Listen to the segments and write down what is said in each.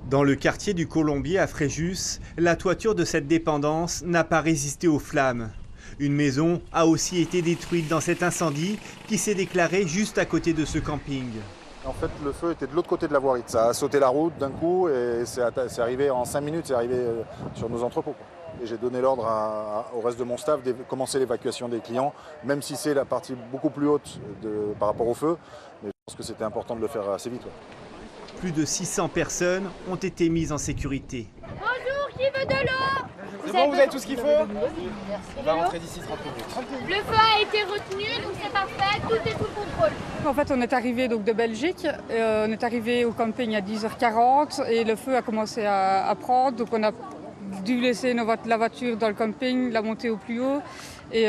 Dans le quartier du Colombier à Fréjus, la toiture de cette dépendance n'a pas résisté aux flammes. Une maison a aussi été détruite dans cet incendie qui s'est déclaré juste à côté de ce camping. En fait, le feu était de l'autre côté de la voirie. Ça a sauté la route d'un coup et c'est arrivé en 5 minutes, c'est arrivé sur nos entrepôts. Et j'ai donné l'ordre au reste de mon staff de commencer l'évacuation des clients, même si c'est la partie beaucoup plus haute par rapport au feu. Mais je pense que c'était important de le faire assez vite. Ouais. Plus de 600 personnes ont été mises en sécurité. Bonjour, qui veut de l'eau? C'est bon, vous avez tout ce qu'il faut? On va rentrer d'ici 30 minutes. Le feu a été retenu, donc c'est parfait, tout est sous contrôle. En fait, on est arrivé donc de Belgique, on est arrivé au camping à 10h40 et le feu a commencé à prendre. Donc on a dû laisser la voiture dans le camping, la monter au plus haut et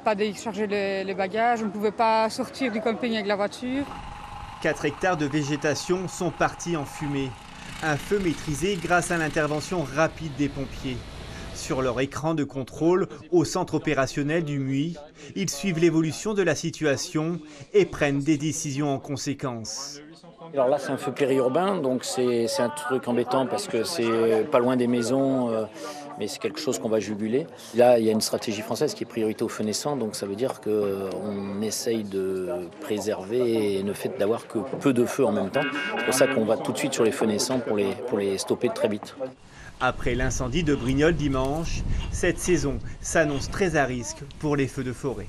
pas décharger les bagages. On ne pouvait pas sortir du camping avec la voiture. 4 hectares de végétation sont partis en fumée. Un feu maîtrisé grâce à l'intervention rapide des pompiers. Sur leur écran de contrôle au centre opérationnel du MUI, ils suivent l'évolution de la situation et prennent des décisions en conséquence. Alors là, c'est un feu périurbain, donc c'est un truc embêtant parce que c'est pas loin des maisons, mais c'est quelque chose qu'on va juguler. Là, il y a une stratégie française qui est priorité aux feux naissants, donc ça veut dire qu'on essaye de préserver et le fait d'avoir que peu de feux en même temps. C'est pour ça qu'on va tout de suite sur les feux naissants pour les stopper très vite. Après l'incendie de Brignoles dimanche, cette saison s'annonce très à risque pour les feux de forêt.